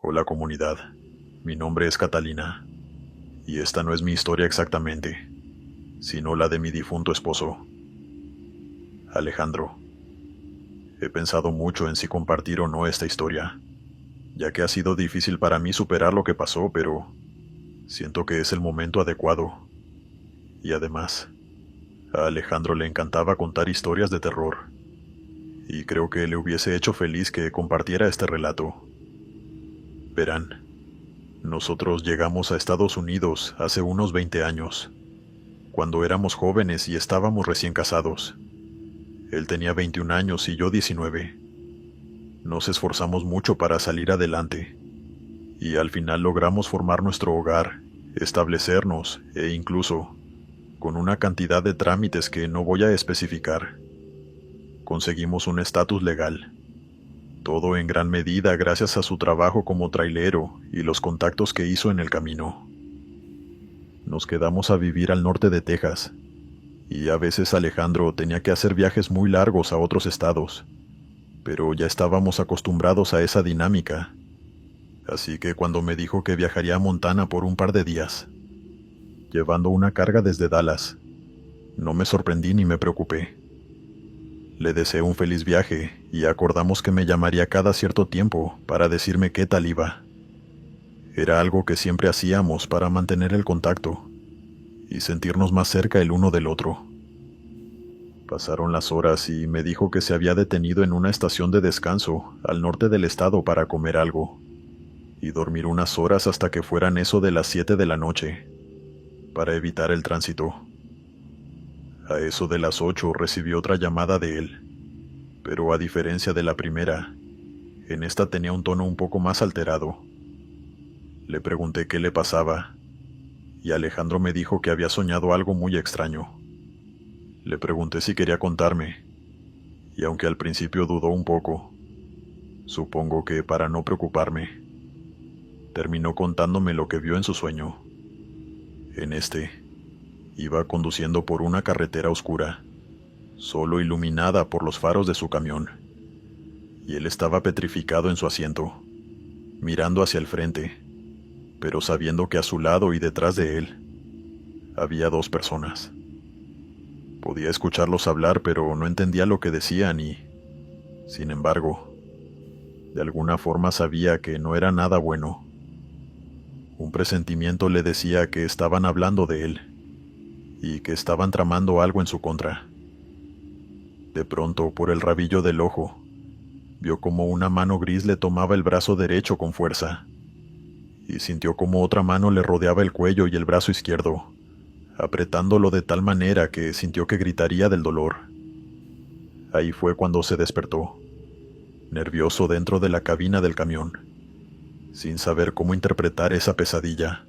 Hola comunidad, mi nombre es Catalina, y esta no es mi historia exactamente, sino la de mi difunto esposo, Alejandro. He pensado mucho en si compartir o no esta historia, ya que ha sido difícil para mí superar lo que pasó, pero siento que es el momento adecuado. Y además, a Alejandro le encantaba contar historias de terror, y creo que le hubiese hecho feliz que compartiera este relato. Verán, nosotros llegamos a Estados Unidos hace unos 20 años, cuando éramos jóvenes y estábamos recién casados. Él tenía 21 años y yo 19. Nos esforzamos mucho para salir adelante, y al final logramos formar nuestro hogar, establecernos e incluso, con una cantidad de trámites que no voy a especificar, conseguimos un estatus legal. Todo en gran medida gracias a su trabajo como trailero y los contactos que hizo en el camino. Nos quedamos a vivir al norte de Texas, y a veces Alejandro tenía que hacer viajes muy largos a otros estados, pero ya estábamos acostumbrados a esa dinámica, así que cuando me dijo que viajaría a Montana por un par de días, llevando una carga desde Dallas, no me sorprendí ni me preocupé. Le deseé un feliz viaje y acordamos que me llamaría cada cierto tiempo para decirme qué tal iba. Era algo que siempre hacíamos para mantener el contacto y sentirnos más cerca el uno del otro. Pasaron las horas y me dijo que se había detenido en una estación de descanso al norte del estado para comer algo y dormir unas horas hasta que fueran eso de las 7 de la noche, para evitar el tránsito. A eso de las 8 recibí otra llamada de él, pero a diferencia de la primera, en esta tenía un tono un poco más alterado. Le pregunté qué le pasaba, y Alejandro me dijo que había soñado algo muy extraño. Le pregunté si quería contarme, y aunque al principio dudó un poco, supongo que para no preocuparme, terminó contándome lo que vio en su sueño. En este, iba conduciendo por una carretera oscura, solo iluminada por los faros de su camión, y él estaba petrificado en su asiento, mirando hacia el frente, pero sabiendo que a su lado y detrás de él había dos personas. Podía escucharlos hablar, pero no entendía lo que decían y, sin embargo, de alguna forma sabía que no era nada bueno. Un presentimiento le decía que estaban hablando de él y que estaban tramando algo en su contra. De pronto, por el rabillo del ojo, vio como una mano gris le tomaba el brazo derecho con fuerza, y sintió como otra mano le rodeaba el cuello y el brazo izquierdo, apretándolo de tal manera que sintió que gritaría del dolor. Ahí fue cuando se despertó, nervioso dentro de la cabina del camión, sin saber cómo interpretar esa pesadilla.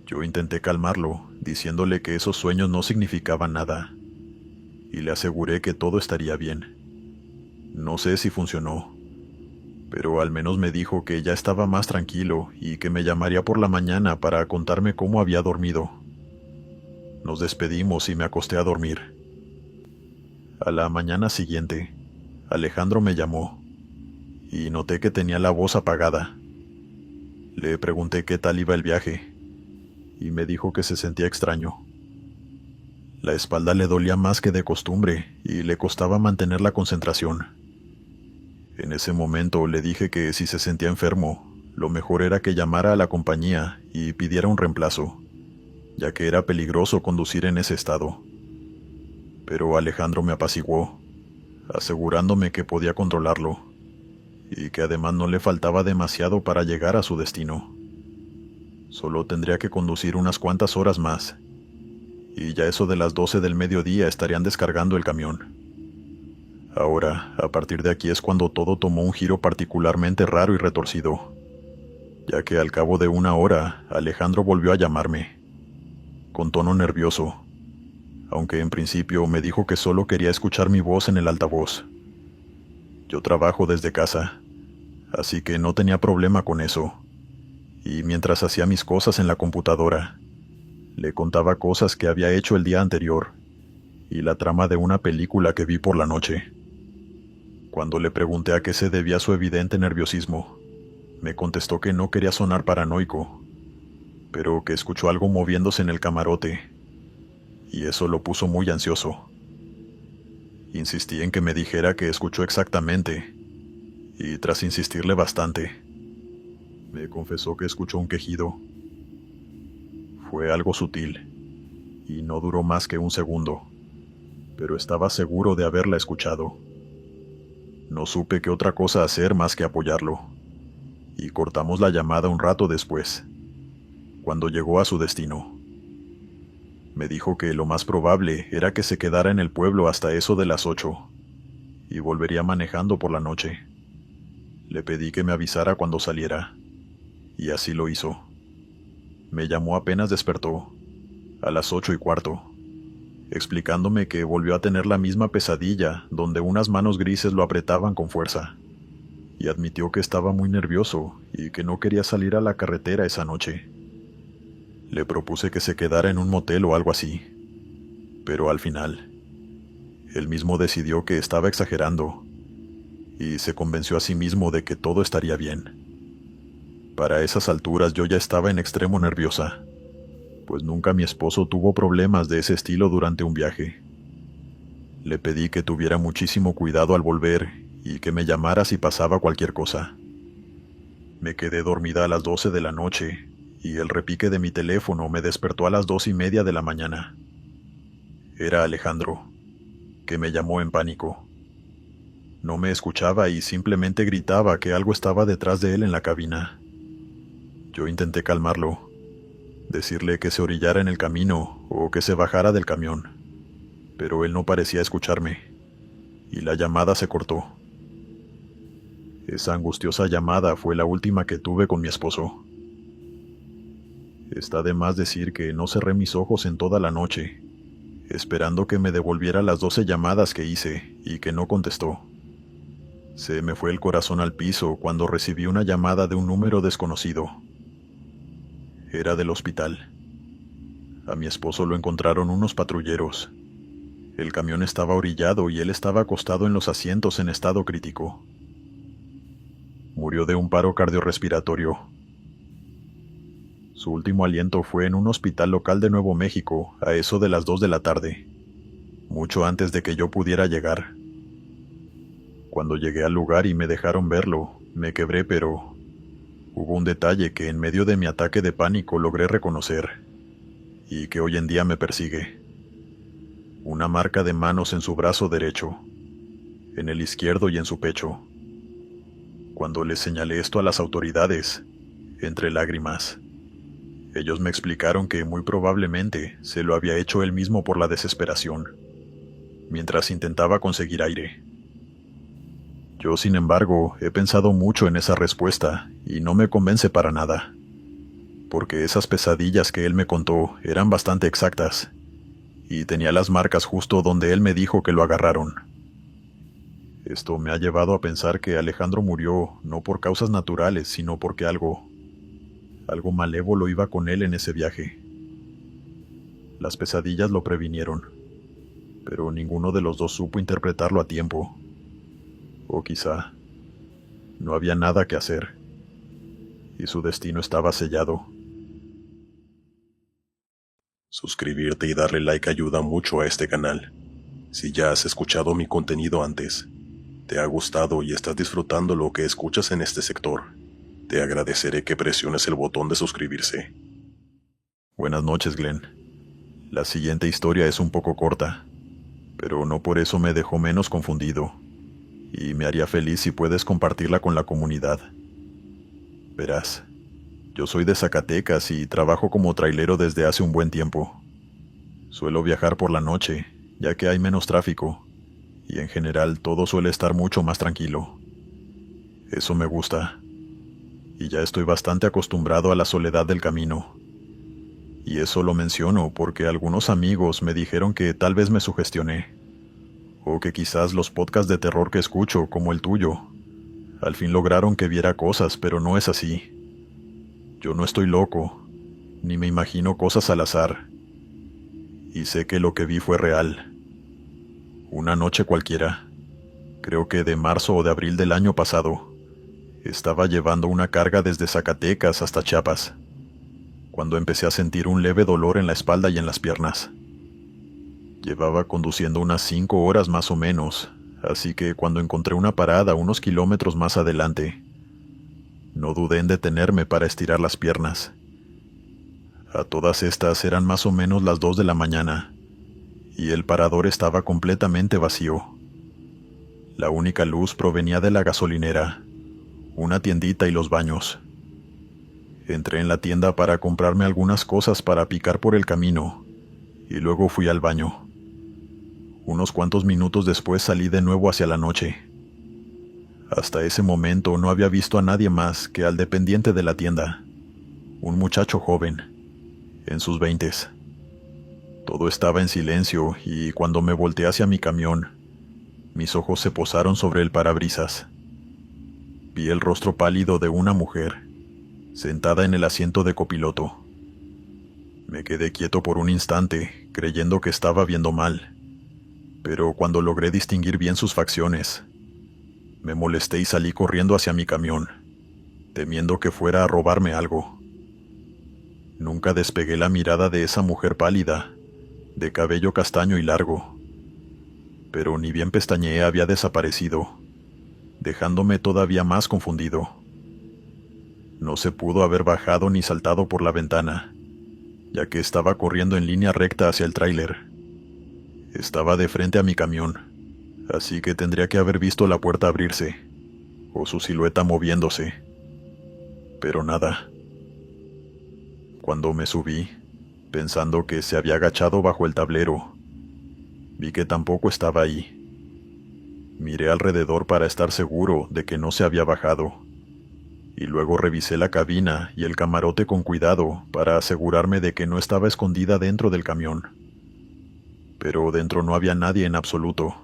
Yo intenté calmarlo, diciéndole que esos sueños no significaban nada, y le aseguré que todo estaría bien. No sé si funcionó, pero al menos me dijo que ya estaba más tranquilo y que me llamaría por la mañana para contarme cómo había dormido. Nos despedimos y me acosté a dormir. A la mañana siguiente, Alejandro me llamó, y noté que tenía la voz apagada. Le pregunté qué tal iba el viaje, y me dijo que se sentía extraño. La espalda le dolía más que de costumbre, y le costaba mantener la concentración. En ese momento le dije que si se sentía enfermo, lo mejor era que llamara a la compañía y pidiera un reemplazo, ya que era peligroso conducir en ese estado. Pero Alejandro me apaciguó, asegurándome que podía controlarlo, y que además no le faltaba demasiado para llegar a su destino. Solo tendría que conducir unas cuantas horas más, y ya eso de las 12 del mediodía estarían descargando el camión. Ahora, a partir de aquí es cuando todo tomó un giro particularmente raro y retorcido, ya que al cabo de una hora, Alejandro volvió a llamarme, con tono nervioso, aunque en principio me dijo que solo quería escuchar mi voz en el altavoz. Yo trabajo desde casa, así que no tenía problema con eso, y mientras hacía mis cosas en la computadora, le contaba cosas que había hecho el día anterior, y la trama de una película que vi por la noche. Cuando le pregunté a qué se debía su evidente nerviosismo, Me contestó que no quería sonar paranoico, pero que escuchó algo moviéndose en el camarote, y eso lo puso muy ansioso. Insistí en que me dijera que escuchó exactamente, y tras insistirle bastante, me confesó que escuchó un quejido. Fue algo sutil, y no duró más que un segundo, pero estaba seguro de haberla escuchado. No supe qué otra cosa hacer más que apoyarlo, y cortamos la llamada un rato después, cuando llegó a su destino. Me dijo que lo más probable era que se quedara en el pueblo hasta eso de las 8, y volvería manejando por la noche. Le pedí que me avisara cuando saliera, y así lo hizo. Me llamó apenas despertó, a las 8:15, explicándome que volvió a tener la misma pesadilla donde unas manos grises lo apretaban con fuerza, y admitió que estaba muy nervioso y que no quería salir a la carretera esa noche. Le propuse que se quedara en un motel o algo así, pero al final, él mismo decidió que estaba exagerando, y se convenció a sí mismo de que todo estaría bien. Para esas alturas yo ya estaba en extremo nerviosa, pues nunca mi esposo tuvo problemas de ese estilo durante un viaje. Le pedí que tuviera muchísimo cuidado al volver y que me llamara si pasaba cualquier cosa. Me quedé dormida a las 12 de la noche y el repique de mi teléfono me despertó a las 2:30 de la mañana. Era Alejandro, que me llamó en pánico. No me escuchaba y simplemente gritaba que algo estaba detrás de él en la cabina. Yo intenté calmarlo, decirle que se orillara en el camino o que se bajara del camión, pero él no parecía escucharme, y la llamada se cortó. Esa angustiosa llamada fue la última que tuve con mi esposo. Está de más decir que no cerré mis ojos en toda la noche, esperando que me devolviera las 12 llamadas que hice y que no contestó. Se me fue el corazón al piso cuando recibí una llamada de un número desconocido. Era del hospital. A mi esposo lo encontraron unos patrulleros. El camión estaba orillado y él estaba acostado en los asientos en estado crítico. Murió de un paro cardiorrespiratorio. Su último aliento fue en un hospital local de Nuevo México, a eso de las 2 de la tarde, mucho antes de que yo pudiera llegar. Cuando llegué al lugar y me dejaron verlo, me quebré, pero hubo un detalle que en medio de mi ataque de pánico logré reconocer, y que hoy en día me persigue. Una marca de manos en su brazo derecho, en el izquierdo y en su pecho. Cuando le señalé esto a las autoridades, entre lágrimas, ellos me explicaron que muy probablemente se lo había hecho él mismo por la desesperación, mientras intentaba conseguir aire. Yo, sin embargo, he pensado mucho en esa respuesta y no me convence para nada, porque esas pesadillas que él me contó eran bastante exactas, y tenía las marcas justo donde él me dijo que lo agarraron. Esto me ha llevado a pensar que Alejandro murió no por causas naturales, sino porque algo malévolo iba con él en ese viaje. Las pesadillas lo previnieron, pero ninguno de los dos supo interpretarlo a tiempo. O quizá no había nada que hacer, y su destino estaba sellado. Suscribirte y darle like ayuda mucho a este canal. Si ya has escuchado mi contenido antes, te ha gustado y estás disfrutando lo que escuchas en este sector, te agradeceré que presiones el botón de suscribirse. Buenas noches, Glenn. La siguiente historia es un poco corta, pero no por eso me dejó menos confundido, y me haría feliz si puedes compartirla con la comunidad. Verás, yo soy de Zacatecas y trabajo como trailero desde hace un buen tiempo. Suelo viajar por la noche, ya que hay menos tráfico, y en general todo suele estar mucho más tranquilo. Eso me gusta, y ya estoy bastante acostumbrado a la soledad del camino. Y eso lo menciono porque algunos amigos me dijeron que tal vez me sugestioné, o que quizás los podcasts de terror que escucho, como el tuyo, al fin lograron que viera cosas, pero no es así. Yo no estoy loco, ni me imagino cosas al azar, y sé que lo que vi fue real. Una noche cualquiera, creo que de marzo o de abril del año pasado, Estaba llevando una carga desde Zacatecas hasta Chiapas, cuando empecé a sentir un leve dolor en la espalda y en las piernas. Llevaba conduciendo unas 5 horas más o menos, así que cuando encontré una parada unos kilómetros más adelante, no dudé en detenerme para estirar las piernas. A todas estas eran más o menos las 2 de la mañana, y el parador estaba completamente vacío. La única luz provenía de la gasolinera, una tiendita y los baños. Entré en la tienda para comprarme algunas cosas para picar por el camino, y luego fui al baño. Unos cuantos minutos después salí de nuevo hacia la noche. Hasta ese momento no había visto a nadie más que al dependiente de la tienda, un muchacho joven, en sus 20s. Todo estaba en silencio y cuando me volteé hacia mi camión, mis ojos se posaron sobre el parabrisas. Vi el rostro pálido de una mujer, sentada en el asiento de copiloto. Me quedé quieto por un instante, creyendo que estaba viendo mal, pero cuando logré distinguir bien sus facciones, me molesté y salí corriendo hacia mi camión, temiendo que fuera a robarme algo. Nunca despegué la mirada de esa mujer pálida, de cabello castaño y largo, pero ni bien pestañeé había desaparecido, dejándome todavía más confundido. No se pudo haber bajado ni saltado por la ventana, ya que estaba corriendo en línea recta hacia el tráiler. Estaba de frente a mi camión, así que tendría que haber visto la puerta abrirse, o su silueta moviéndose. Pero nada. Cuando me subí, pensando que se había agachado bajo el tablero, vi que tampoco estaba ahí. Miré alrededor para estar seguro de que no se había bajado, y luego revisé la cabina y el camarote con cuidado para asegurarme de que no estaba escondida dentro del camión. Pero dentro no había nadie en absoluto,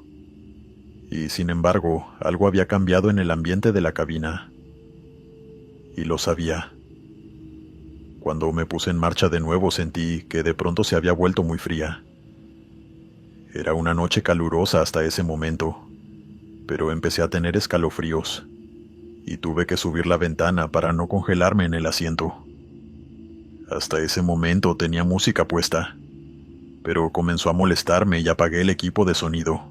y sin embargo, algo había cambiado en el ambiente de la cabina. Y lo sabía. Cuando me puse en marcha de nuevo sentí que de pronto se había vuelto muy fría. Era una noche calurosa hasta ese momento, pero empecé a tener escalofríos, y tuve que subir la ventana para no congelarme en el asiento. Hasta ese momento tenía música puesta, pero comenzó a molestarme y apagué el equipo de sonido.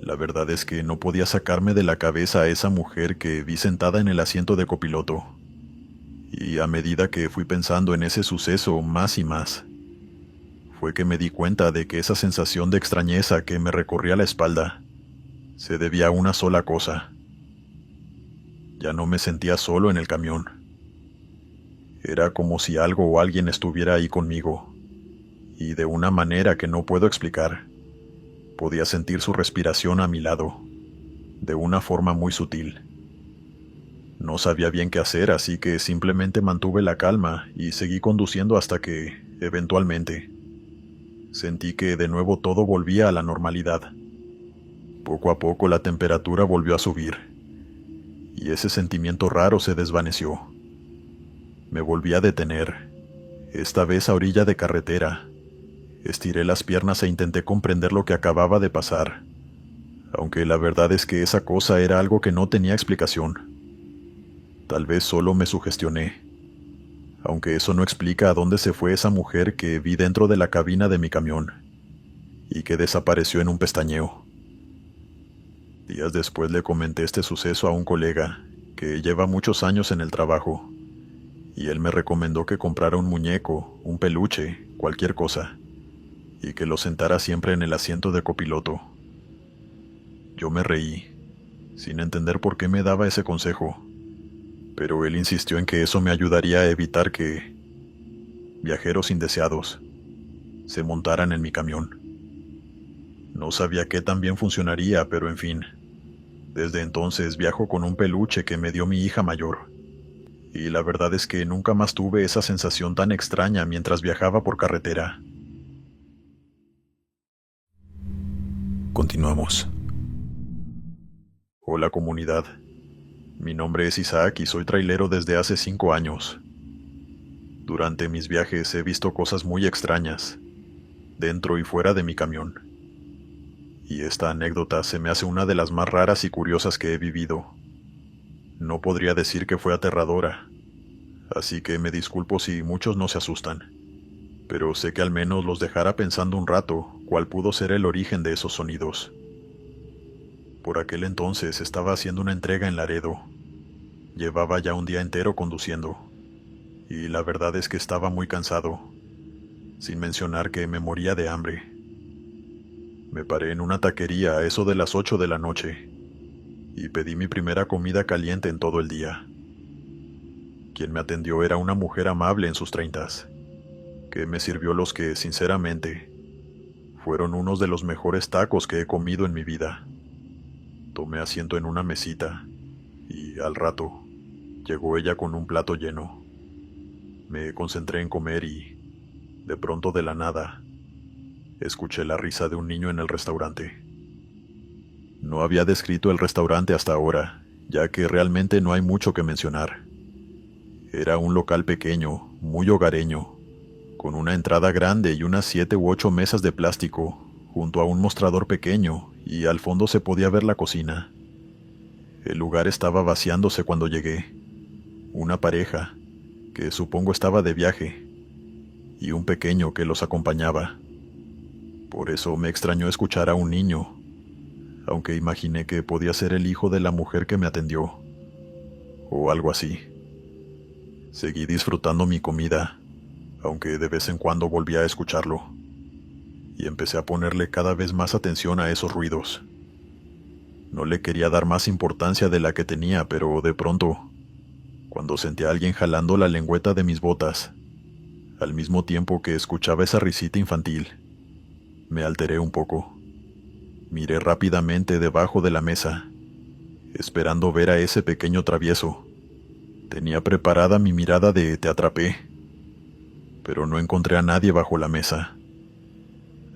La verdad es que no podía sacarme de la cabeza a esa mujer que vi sentada en el asiento de copiloto, y a medida que fui pensando en ese suceso más y más, fue que me di cuenta de que esa sensación de extrañeza que me recorría la espalda se debía a una sola cosa. Ya no me sentía solo en el camión. Era como si algo o alguien estuviera ahí conmigo, y de una manera que no puedo explicar, podía sentir su respiración a mi lado, de una forma muy sutil. No sabía bien qué hacer, así que simplemente mantuve la calma y seguí conduciendo hasta que, eventualmente, sentí que de nuevo todo volvía a la normalidad. Poco a poco la temperatura volvió a subir, y ese sentimiento raro se desvaneció. Me volví a detener, esta vez a orilla de carretera. Estiré las piernas e intenté comprender lo que acababa de pasar, aunque la verdad es que esa cosa era algo que no tenía explicación. Tal vez solo me sugestioné, aunque eso no explica a dónde se fue esa mujer que vi dentro de la cabina de mi camión, y que desapareció en un pestañeo. Días después le comenté este suceso a un colega, que lleva muchos años en el trabajo, y él me recomendó que comprara un muñeco, un peluche, cualquier cosa, y que lo sentara siempre en el asiento de copiloto. Yo me reí, sin entender por qué me daba ese consejo, pero él insistió en que eso me ayudaría a evitar que viajeros indeseados se montaran en mi camión. No sabía qué tan bien funcionaría, pero en fin, desde entonces viajo con un peluche que me dio mi hija mayor, y la verdad es que nunca más tuve esa sensación tan extraña mientras viajaba por carretera. Continuamos. Hola comunidad, mi nombre es Isaac y soy trailero desde hace 5 años. Durante mis viajes he visto cosas muy extrañas, dentro y fuera de mi camión. Y esta anécdota se me hace una de las más raras y curiosas que he vivido. No podría decir que fue aterradora, así que me disculpo si muchos no se asustan, pero sé que al menos los dejará pensando un rato cuál pudo ser el origen de esos sonidos. Por aquel entonces estaba haciendo una entrega en Laredo. Llevaba ya un día entero conduciendo, y la verdad es que estaba muy cansado, sin mencionar que me moría de hambre. Me paré en una taquería a eso de las 8 de la noche, y pedí mi primera comida caliente en todo el día. Quien me atendió era una mujer amable en sus 30s, que me sirvió los que, sinceramente, fueron unos de los mejores tacos que he comido en mi vida. Tomé asiento en una mesita, y al rato, llegó ella con un plato lleno. Me concentré en comer y, de pronto de la nada, escuché la risa de un niño en el restaurante. No había descrito el restaurante hasta ahora, ya que realmente no hay mucho que mencionar. Era un local pequeño, muy hogareño, con una entrada grande y unas 7 u 8 mesas de plástico, junto a un mostrador pequeño, y al fondo se podía ver la cocina. El lugar estaba vaciándose cuando llegué. Una pareja, que supongo estaba de viaje, y un pequeño que los acompañaba. Por eso me extrañó escuchar a un niño, aunque imaginé que podía ser el hijo de la mujer que me atendió, o algo así. Seguí disfrutando mi comida, aunque de vez en cuando volvía a escucharlo, y empecé a ponerle cada vez más atención a esos ruidos. No le quería dar más importancia de la que tenía, pero de pronto, cuando sentí a alguien jalando la lengüeta de mis botas, al mismo tiempo que escuchaba esa risita infantil, me alteré un poco. Miré rápidamente debajo de la mesa, esperando ver a ese pequeño travieso. Tenía preparada mi mirada de "te atrapé", pero no encontré a nadie bajo la mesa.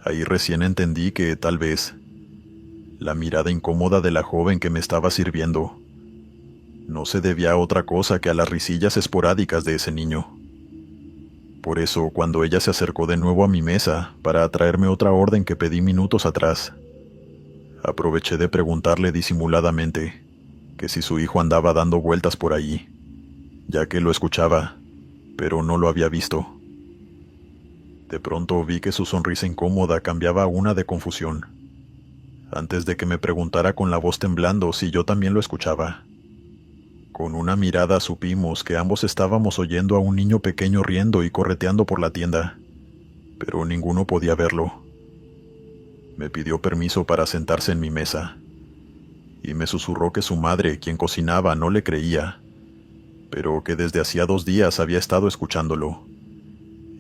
Ahí recién entendí que, tal vez, la mirada incómoda de la joven que me estaba sirviendo no se debía a otra cosa que a las risillas esporádicas de ese niño. Por eso, cuando ella se acercó de nuevo a mi mesa para traerme otra orden que pedí minutos atrás, aproveché de preguntarle disimuladamente que si su hijo andaba dando vueltas por ahí, ya que lo escuchaba, pero no lo había visto. De pronto vi que su sonrisa incómoda cambiaba a una de confusión, antes de que me preguntara con la voz temblando si yo también lo escuchaba. Con una mirada supimos que ambos estábamos oyendo a un niño pequeño riendo y correteando por la tienda, pero ninguno podía verlo. Me pidió permiso para sentarse en mi mesa, y me susurró que su madre, quien cocinaba, no le creía, pero que desde hacía 2 días había estado escuchándolo,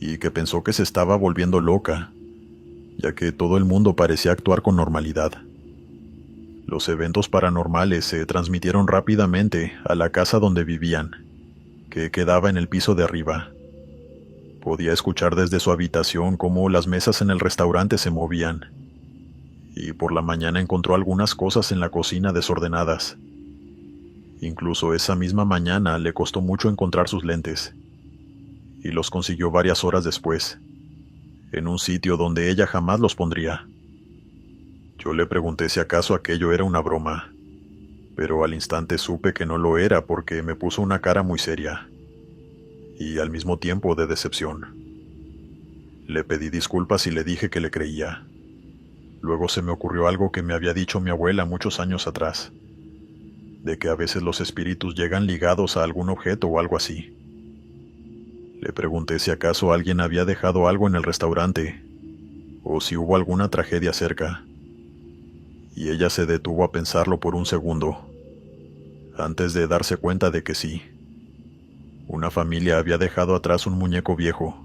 y que pensó que se estaba volviendo loca, ya que todo el mundo parecía actuar con normalidad. Los eventos paranormales se transmitieron rápidamente a la casa donde vivían, que quedaba en el piso de arriba. Podía escuchar desde su habitación cómo las mesas en el restaurante se movían, y por la mañana encontró algunas cosas en la cocina desordenadas. Incluso esa misma mañana le costó mucho encontrar sus lentes, y los consiguió varias horas después, en un sitio donde ella jamás los pondría. Yo le pregunté si acaso aquello era una broma, pero al instante supe que no lo era porque me puso una cara muy seria, y al mismo tiempo de decepción. Le pedí disculpas y le dije que le creía. Luego se me ocurrió algo que me había dicho mi abuela muchos años atrás, de que a veces los espíritus llegan ligados a algún objeto o algo así. Le pregunté si acaso alguien había dejado algo en el restaurante, o si hubo alguna tragedia cerca, y ella se detuvo a pensarlo por un segundo, antes de darse cuenta de que sí. Una familia había dejado atrás un muñeco viejo,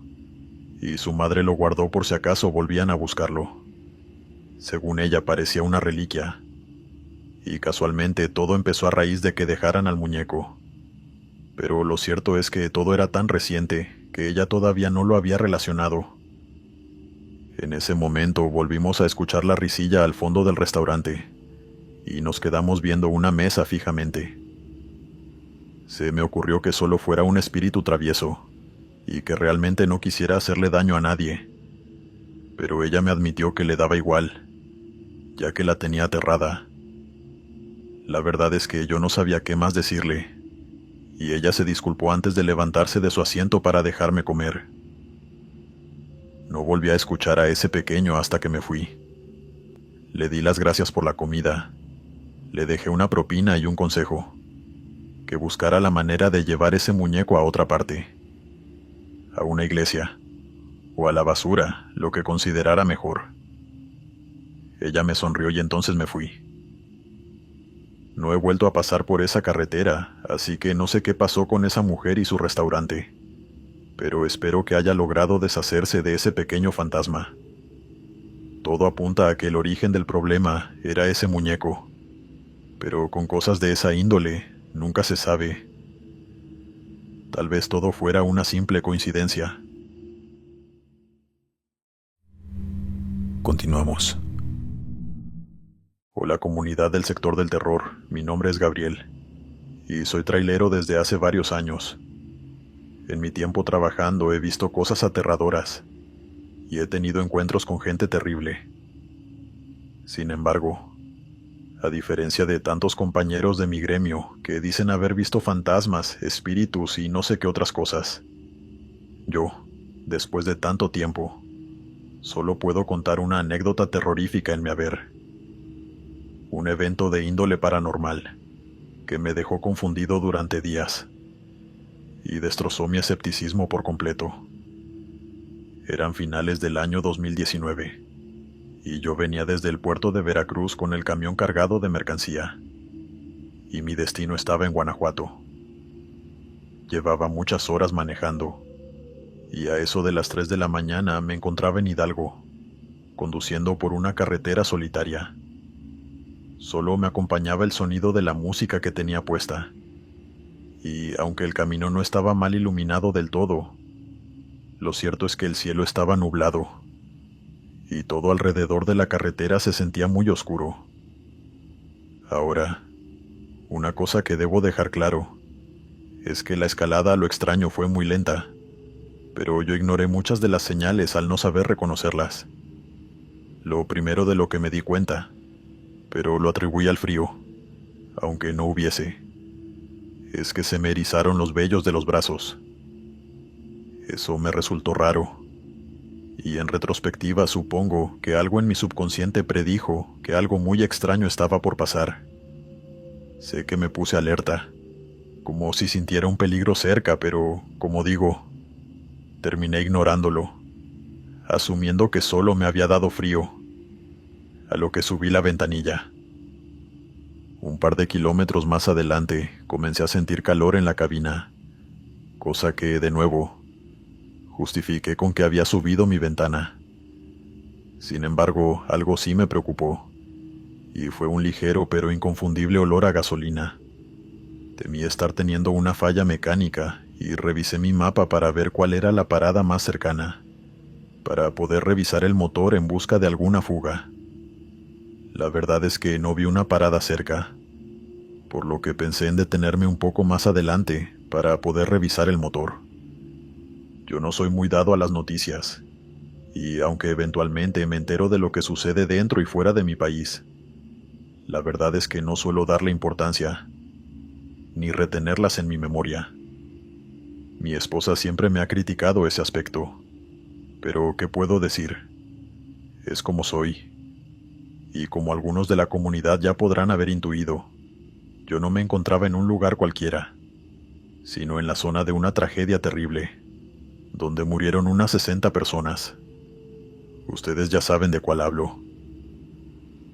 y su madre lo guardó por si acaso volvían a buscarlo. Según ella parecía una reliquia, y casualmente todo empezó a raíz de que dejaran al muñeco. Pero lo cierto es que todo era tan reciente que ella todavía no lo había relacionado. En ese momento volvimos a escuchar la risilla al fondo del restaurante, y nos quedamos viendo una mesa fijamente. Se me ocurrió que solo fuera un espíritu travieso, y que realmente no quisiera hacerle daño a nadie. Pero ella me admitió que le daba igual, ya que la tenía aterrada. La verdad es que yo no sabía qué más decirle, y ella se disculpó antes de levantarse de su asiento para dejarme comer. No volví a escuchar a ese pequeño hasta que me fui. Le di las gracias por la comida. Le dejé una propina y un consejo: que buscara la manera de llevar ese muñeco a otra parte, a una iglesia, o a la basura, lo que considerara mejor. Ella me sonrió y entonces me fui. No he vuelto a pasar por esa carretera, así que no sé qué pasó con esa mujer y su restaurante, pero espero que haya logrado deshacerse de ese pequeño fantasma. Todo apunta a que el origen del problema era ese muñeco, pero con cosas de esa índole, nunca se sabe. Tal vez todo fuera una simple coincidencia. Continuamos. Hola, comunidad del sector del terror, mi nombre es Gabriel, y soy trailero desde hace varios años. En mi tiempo trabajando he visto cosas aterradoras, y he tenido encuentros con gente terrible. Sin embargo, a diferencia de tantos compañeros de mi gremio que dicen haber visto fantasmas, espíritus y no sé qué otras cosas, yo, después de tanto tiempo, solo puedo contar una anécdota terrorífica en mi haber. Un evento de índole paranormal que me dejó confundido durante días y destrozó mi escepticismo por completo. Eran finales del año 2019 y yo venía desde el puerto de Veracruz con el camión cargado de mercancía, y mi destino estaba en Guanajuato. Llevaba muchas horas manejando, y a eso de las 3 de la mañana me encontraba en Hidalgo, conduciendo por una carretera solitaria. Solo me acompañaba el sonido de la música que tenía puesta, y aunque el camino no estaba mal iluminado del todo, lo cierto es que el cielo estaba nublado, y todo alrededor de la carretera se sentía muy oscuro. Ahora, una cosa que debo dejar claro es que la escalada a lo extraño fue muy lenta, pero yo ignoré muchas de las señales al no saber reconocerlas. Lo primero de lo que me di cuenta, pero lo atribuí al frío, aunque no hubiese, es que se me erizaron los vellos de los brazos. Eso me resultó raro, y en retrospectiva supongo que algo en mi subconsciente predijo que algo muy extraño estaba por pasar. Sé que me puse alerta, como si sintiera un peligro cerca, pero, como digo, terminé ignorándolo, asumiendo que solo me había dado frío, a lo que subí la ventanilla. Un par de kilómetros más adelante comencé a sentir calor en la cabina, cosa que, de nuevo, justifiqué con que había subido mi ventana. Sin embargo, algo sí me preocupó, y fue un ligero pero inconfundible olor a gasolina. Temí estar teniendo una falla mecánica y revisé mi mapa para ver cuál era la parada más cercana, para poder revisar el motor en busca de alguna fuga. La verdad es que no vi una parada cerca, por lo que pensé en detenerme un poco más adelante para poder revisar el motor. Yo no soy muy dado a las noticias, y aunque eventualmente me entero de lo que sucede dentro y fuera de mi país, la verdad es que no suelo darle importancia, ni retenerlas en mi memoria. Mi esposa siempre me ha criticado ese aspecto, pero ¿qué puedo decir? Es como soy, y como algunos de la comunidad ya podrán haber intuido, yo no me encontraba en un lugar cualquiera, sino en la zona de una tragedia terrible, donde murieron unas 60 personas. Ustedes ya saben de cuál hablo.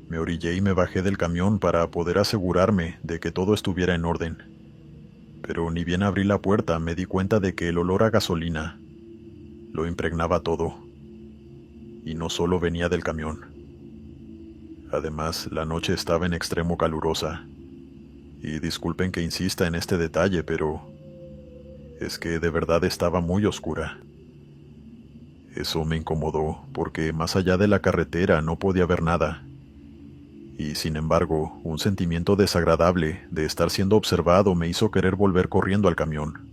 Me orillé y me bajé del camión para poder asegurarme de que todo estuviera en orden. Pero ni bien abrí la puerta me di cuenta de que el olor a gasolina lo impregnaba todo. Y no solo venía del camión. Además, la noche estaba en extremo calurosa. Y disculpen que insista en este detalle, pero es que de verdad estaba muy oscura. Eso me incomodó, porque más allá de la carretera no podía ver nada. Y sin embargo, un sentimiento desagradable de estar siendo observado me hizo querer volver corriendo al camión.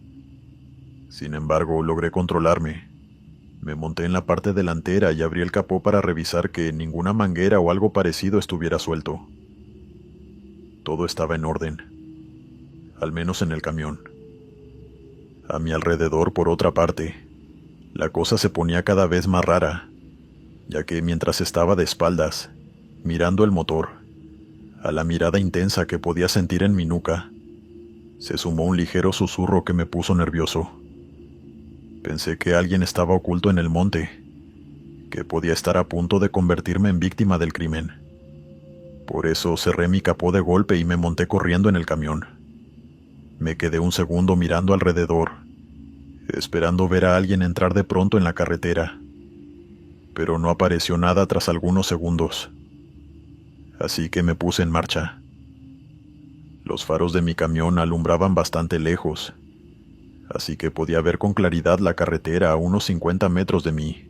Sin embargo, logré controlarme. Me monté en la parte delantera y abrí el capó para revisar que ninguna manguera o algo parecido estuviera suelto. Todo estaba en orden, al menos en el camión. A mi alrededor, por otra parte, la cosa se ponía cada vez más rara, ya que mientras estaba de espaldas, mirando el motor, a la mirada intensa que podía sentir en mi nuca, se sumó un ligero susurro que me puso nervioso. Pensé que alguien estaba oculto en el monte, que podía estar a punto de convertirme en víctima del crimen. Por eso cerré mi capó de golpe y me monté corriendo en el camión. Me quedé un segundo mirando alrededor, esperando ver a alguien entrar de pronto en la carretera, pero no apareció nada tras algunos segundos. Así que me puse en marcha. Los faros de mi camión alumbraban bastante lejos, así que podía ver con claridad la carretera a unos 50 metros de mí,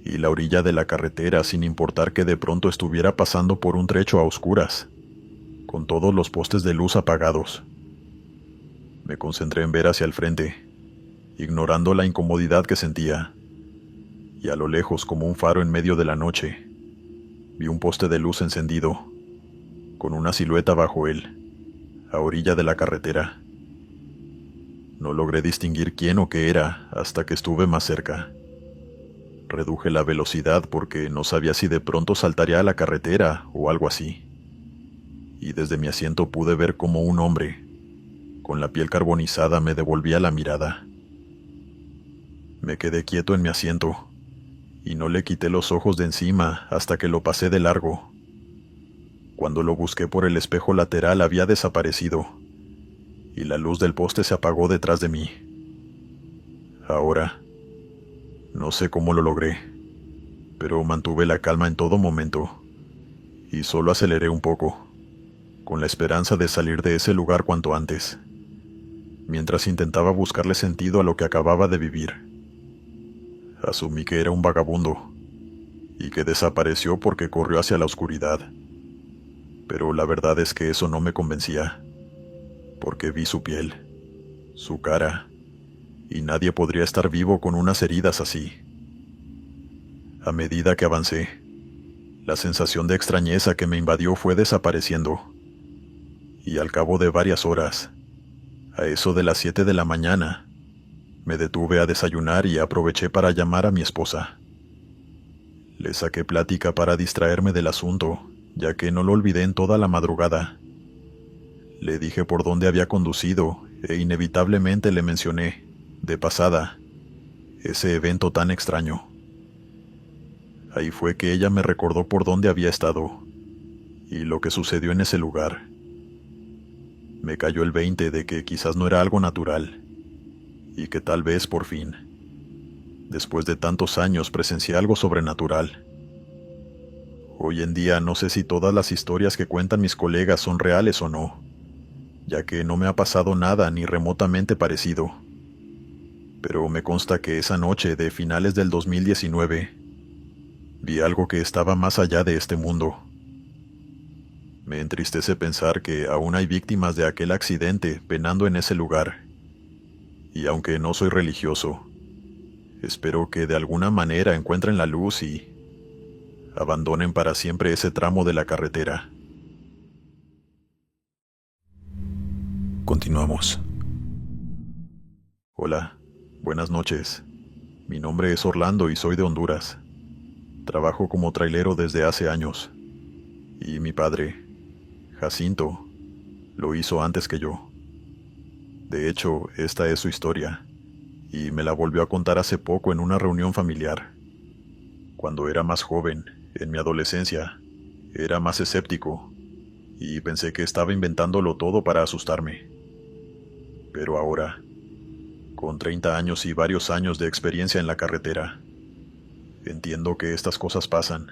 y la orilla de la carretera sin importar que de pronto estuviera pasando por un trecho a oscuras, con todos los postes de luz apagados. Me concentré en ver hacia el frente, ignorando la incomodidad que sentía, y a lo lejos, como un faro en medio de la noche, vi un poste de luz encendido, con una silueta bajo él, a orilla de la carretera. No logré distinguir quién o qué era hasta que estuve más cerca. Reduje la velocidad porque no sabía si de pronto saltaría a la carretera o algo así. Y desde mi asiento pude ver cómo un hombre, con la piel carbonizada, me devolvía la mirada. Me quedé quieto en mi asiento, y no le quité los ojos de encima hasta que lo pasé de largo. Cuando lo busqué por el espejo lateral había desaparecido, y la luz del poste se apagó detrás de mí. Ahora, no sé cómo lo logré, pero mantuve la calma en todo momento, y solo aceleré un poco, con la esperanza de salir de ese lugar cuanto antes, mientras intentaba buscarle sentido a lo que acababa de vivir. Asumí que era un vagabundo, y que desapareció porque corrió hacia la oscuridad. Pero la verdad es que eso no me convencía, porque vi su piel, su cara, y nadie podría estar vivo con unas heridas así. A medida que avancé, la sensación de extrañeza que me invadió fue desapareciendo, y al cabo de varias horas, a eso de las 7 de la mañana, me detuve a desayunar y aproveché para llamar a mi esposa. Le saqué plática para distraerme del asunto, ya que no lo olvidé en toda la madrugada. Le dije por dónde había conducido e inevitablemente le mencioné, de pasada, ese evento tan extraño. Ahí fue que ella me recordó por dónde había estado y lo que sucedió en ese lugar. Me cayó el 20 de que quizás no era algo natural y que tal vez por fin, después de tantos años, presencié algo sobrenatural. Hoy en día no sé si todas las historias que cuentan mis colegas son reales o no, ya que no me ha pasado nada ni remotamente parecido. Pero me consta que esa noche de finales del 2019 vi algo que estaba más allá de este mundo. Me entristece pensar que aún hay víctimas de aquel accidente penando en ese lugar. Y aunque no soy religioso, espero que de alguna manera encuentren la luz y abandonen para siempre ese tramo de la carretera. Continuamos. Hola, buenas noches. Mi nombre es Orlando y soy de Honduras. Trabajo como trailero desde hace años. Y mi padre, Jacinto, lo hizo antes que yo. De hecho, esta es su historia, y me la volvió a contar hace poco en una reunión familiar. Cuando era más joven, en mi adolescencia, era más escéptico, y pensé que estaba inventándolo todo para asustarme. Pero ahora, con 30 años y varios años de experiencia en la carretera, entiendo que estas cosas pasan,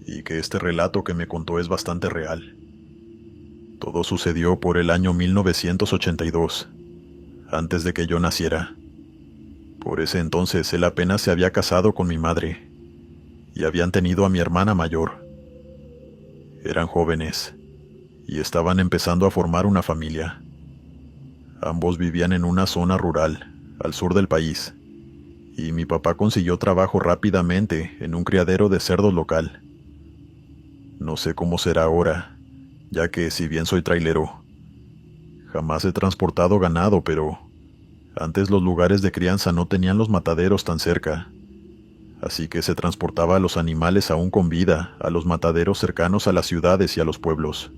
y que este relato que me contó es bastante real. Todo sucedió por el año 1982, antes de que yo naciera. Por ese entonces él apenas se había casado con mi madre, y habían tenido a mi hermana mayor. Eran jóvenes, y estaban empezando a formar una familia. Ambos vivían en una zona rural, al sur del país, y mi papá consiguió trabajo rápidamente en un criadero de cerdos local. No sé cómo será ahora, ya que si bien soy trailero, jamás he transportado ganado, pero antes los lugares de crianza no tenían los mataderos tan cerca, así que se transportaba a los animales aún con vida a los mataderos cercanos a las ciudades y a los pueblos.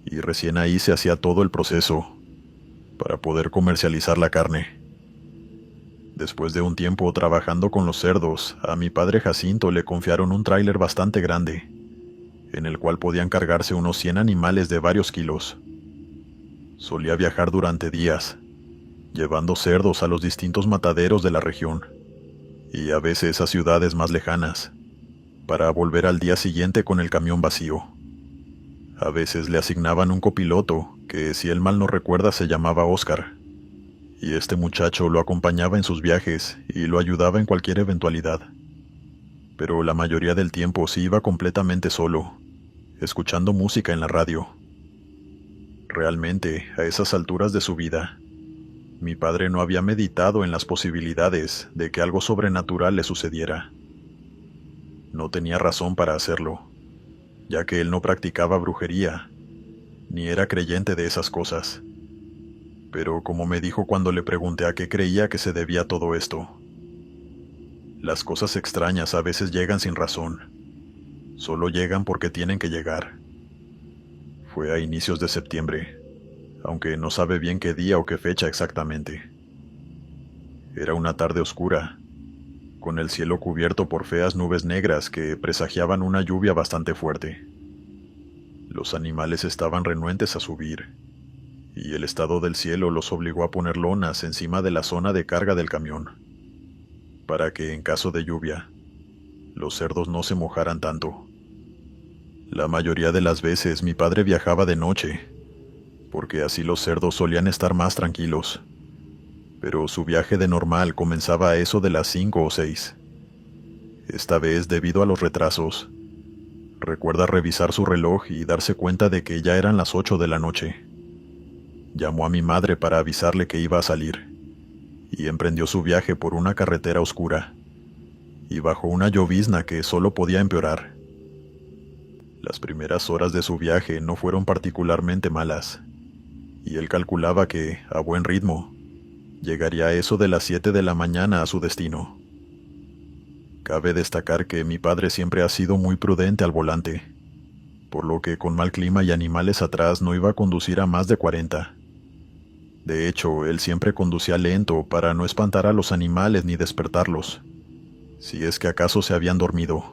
Y recién ahí se hacía todo el proceso para poder comercializar la carne. Después de un tiempo trabajando con los cerdos, a mi padre Jacinto le confiaron un tráiler bastante grande, en el cual podían cargarse unos 100 animales de varios kilos. Solía viajar durante días, llevando cerdos a los distintos mataderos de la región, y a veces a ciudades más lejanas, para volver al día siguiente con el camión vacío. A veces le asignaban un copiloto, que si él mal no recuerda se llamaba Oscar, y este muchacho lo acompañaba en sus viajes y lo ayudaba en cualquier eventualidad. Pero la mayoría del tiempo sí iba completamente solo, escuchando música en la radio. Realmente, a esas alturas de su vida, mi padre no había meditado en las posibilidades de que algo sobrenatural le sucediera. No tenía razón para hacerlo, ya que él no practicaba brujería, ni era creyente de esas cosas. Pero como me dijo cuando le pregunté a qué creía que se debía todo esto, las cosas extrañas a veces llegan sin razón, solo llegan porque tienen que llegar. Fue a inicios de septiembre, aunque no sabe bien qué día o qué fecha exactamente. Era una tarde oscura, con el cielo cubierto por feas nubes negras que presagiaban una lluvia bastante fuerte. Los animales estaban renuentes a subir, y el estado del cielo los obligó a poner lonas encima de la zona de carga del camión, para que en caso de lluvia, los cerdos no se mojaran tanto. La mayoría de las veces mi padre viajaba de noche, porque así los cerdos solían estar más tranquilos, pero su viaje de normal comenzaba a eso de las 5 o 6. Esta vez, debido a los retrasos, recuerda revisar su reloj y darse cuenta de que ya eran las 8 de la noche. Llamó a mi madre para avisarle que iba a salir, y emprendió su viaje por una carretera oscura, y bajo una llovizna que solo podía empeorar. Las primeras horas de su viaje no fueron particularmente malas, y él calculaba que, a buen ritmo, llegaría a eso de las 7 de la mañana a su destino. Cabe destacar que mi padre siempre ha sido muy prudente al volante, por lo que con mal clima y animales atrás no iba a conducir a más de 40. De hecho, él siempre conducía lento para no espantar a los animales ni despertarlos, si es que acaso se habían dormido.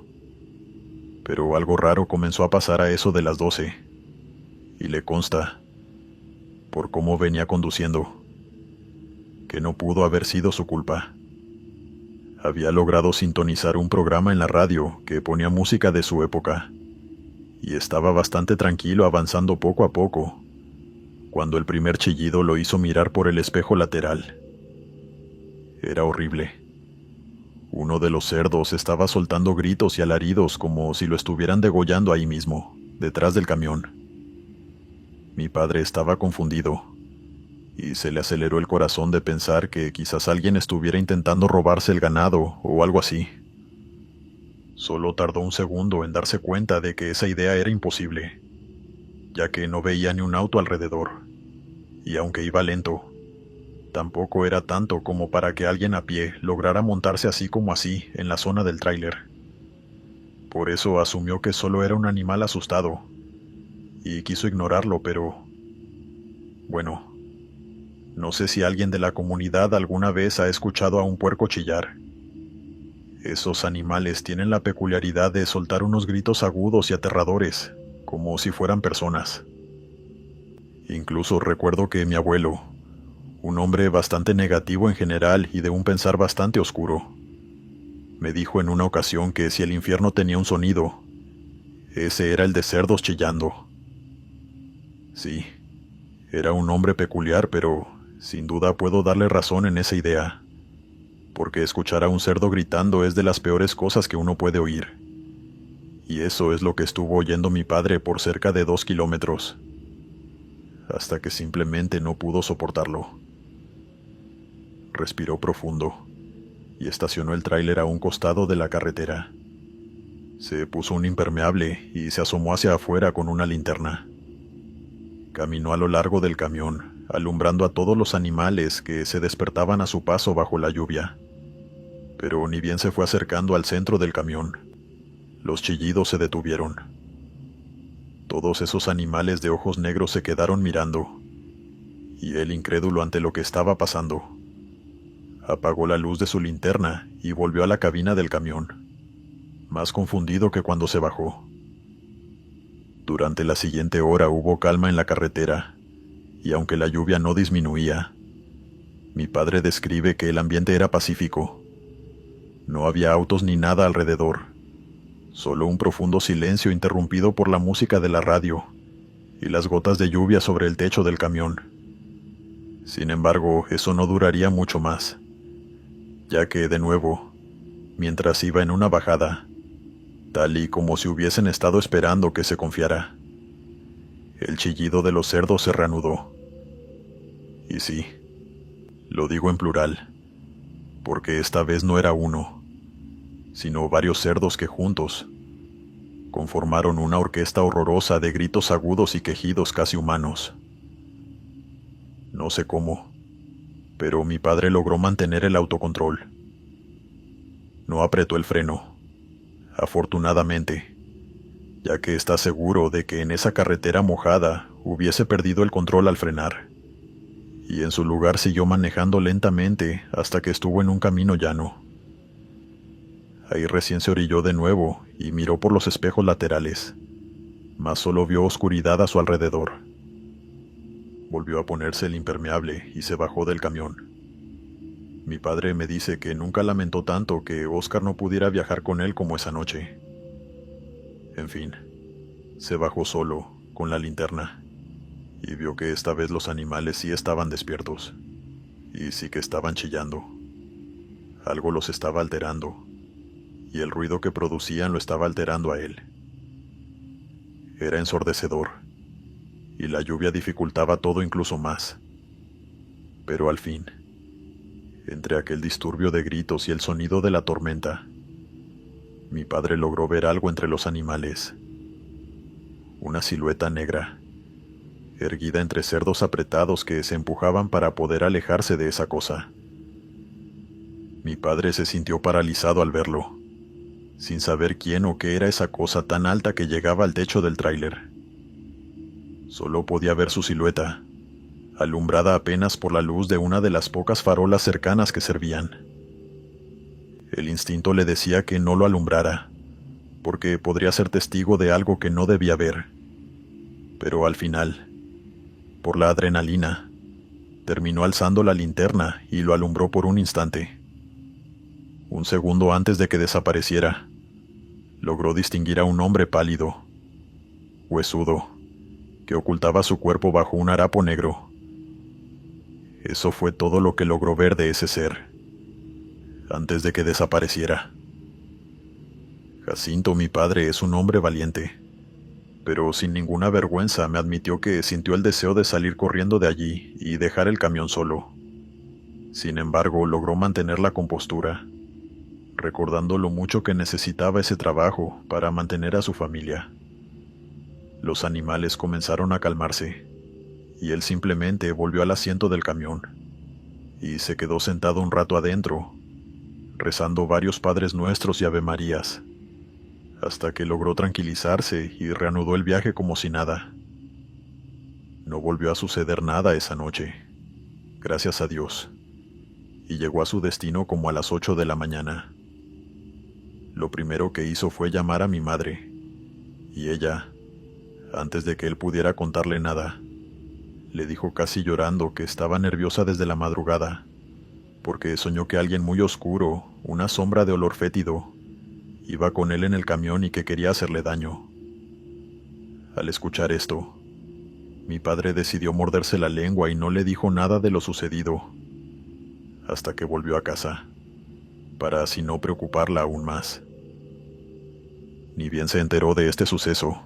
Pero algo raro comenzó a pasar a eso de las 12, y le consta, por cómo venía conduciendo, que no pudo haber sido su culpa. Había logrado sintonizar un programa en la radio que ponía música de su época, y estaba bastante tranquilo avanzando poco a poco, cuando el primer chillido lo hizo mirar por el espejo lateral. Era horrible. Uno de los cerdos estaba soltando gritos y alaridos como si lo estuvieran degollando ahí mismo, detrás del camión. Mi padre estaba confundido, y se le aceleró el corazón de pensar que quizás alguien estuviera intentando robarse el ganado o algo así. Solo tardó un segundo en darse cuenta de que esa idea era imposible, ya que no veía ni un auto alrededor, y aunque iba lento, tampoco era tanto como para que alguien a pie lograra montarse así como así en la zona del tráiler. Por eso asumió que solo era un animal asustado, y quiso ignorarlo, pero... bueno, no sé si alguien de la comunidad alguna vez ha escuchado a un puerco chillar. Esos animales tienen la peculiaridad de soltar unos gritos agudos y aterradores, como si fueran personas. Incluso recuerdo que mi abuelo, un hombre bastante negativo en general y de un pensar bastante oscuro, me dijo en una ocasión que si el infierno tenía un sonido, ese era el de cerdos chillando. Sí, era un hombre peculiar, pero sin duda puedo darle razón en esa idea, porque escuchar a un cerdo gritando es de las peores cosas que uno puede oír. Y eso es lo que estuvo oyendo mi padre por cerca de 2 kilómetros, hasta que simplemente no pudo soportarlo. Respiró profundo y estacionó el tráiler a un costado de la carretera. Se puso un impermeable y se asomó hacia afuera con una linterna. Caminó a lo largo del camión, alumbrando a todos los animales que se despertaban a su paso bajo la lluvia. Pero ni bien se fue acercando al centro del camión, los chillidos se detuvieron. Todos esos animales de ojos negros se quedaron mirando, y él, incrédulo ante lo que estaba pasando, apagó la luz de su linterna y volvió a la cabina del camión, más confundido que cuando se bajó. Durante la siguiente hora hubo calma en la carretera, y aunque la lluvia no disminuía, mi padre describe que el ambiente era pacífico. No había autos ni nada alrededor, solo un profundo silencio interrumpido por la música de la radio y las gotas de lluvia sobre el techo del camión. Sin embargo, eso no duraría mucho más, ya que, de nuevo, mientras iba en una bajada, tal y como si hubiesen estado esperando que se confiara, el chillido de los cerdos se reanudó. Y sí, lo digo en plural, porque esta vez no era uno, sino varios cerdos que juntos conformaron una orquesta horrorosa de gritos agudos y quejidos casi humanos. No sé cómo, pero mi padre logró mantener el autocontrol. No apretó el freno, afortunadamente, ya que está seguro de que en esa carretera mojada hubiese perdido el control al frenar, y en su lugar siguió manejando lentamente hasta que estuvo en un camino llano. Ahí recién se orilló de nuevo y miró por los espejos laterales, mas solo vio oscuridad a su alrededor. Volvió a ponerse el impermeable y se bajó del camión. Mi padre me dice que nunca lamentó tanto que Oscar no pudiera viajar con él como esa noche. En fin, se bajó solo, con la linterna, y vio que esta vez los animales sí estaban despiertos, y sí que estaban chillando. Algo los estaba alterando, y el ruido que producían lo estaba alterando a él. Era ensordecedor, y la lluvia dificultaba todo incluso más. Pero al fin, entre aquel disturbio de gritos y el sonido de la tormenta, mi padre logró ver algo entre los animales. Una silueta negra, erguida entre cerdos apretados que se empujaban para poder alejarse de esa cosa. Mi padre se sintió paralizado al verlo, sin saber quién o qué era esa cosa tan alta que llegaba al techo del tráiler. Solo podía ver su silueta, alumbrada apenas por la luz de una de las pocas farolas cercanas que servían. El instinto le decía que no lo alumbrara, porque podría ser testigo de algo que no debía ver. Pero al final, por la adrenalina, terminó alzando la linterna y lo alumbró por un instante. Un segundo antes de que desapareciera, logró distinguir a un hombre pálido, huesudo, que ocultaba su cuerpo bajo un harapo negro. Eso fue todo lo que logró ver de ese ser, antes de que desapareciera. Jacinto, mi padre, es un hombre valiente, pero sin ninguna vergüenza me admitió que sintió el deseo de salir corriendo de allí y dejar el camión solo. Sin embargo, logró mantener la compostura, recordando lo mucho que necesitaba ese trabajo para mantener a su familia. Los animales comenzaron a calmarse, y él simplemente volvió al asiento del camión, y se quedó sentado un rato adentro, rezando varios Padres Nuestros y Avemarías, hasta que logró tranquilizarse y reanudó el viaje como si nada. No volvió a suceder nada esa noche, gracias a Dios, y llegó a su destino como a las 8 de la mañana. Lo primero que hizo fue llamar a mi madre, y ella, antes de que él pudiera contarle nada, le dijo casi llorando que estaba nerviosa desde la madrugada, porque soñó que alguien muy oscuro, una sombra de olor fétido, iba con él en el camión y que quería hacerle daño. Al escuchar esto, mi padre decidió morderse la lengua y no le dijo nada de lo sucedido, hasta que volvió a casa, para así no preocuparla aún más. Ni bien se enteró de este suceso,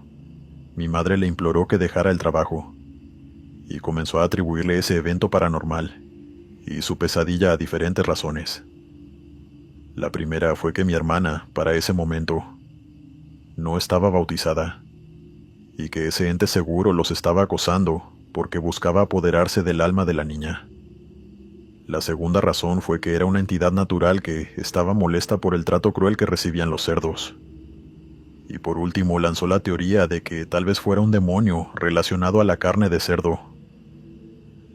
mi madre le imploró que dejara el trabajo, y comenzó a atribuirle ese evento paranormal y su pesadilla a diferentes razones. La primera fue que mi hermana, para ese momento, no estaba bautizada, y que ese ente seguro los estaba acosando porque buscaba apoderarse del alma de la niña. La segunda razón fue que era una entidad natural que estaba molesta por el trato cruel que recibían los cerdos. Y por último lanzó la teoría de que tal vez fuera un demonio relacionado a la carne de cerdo.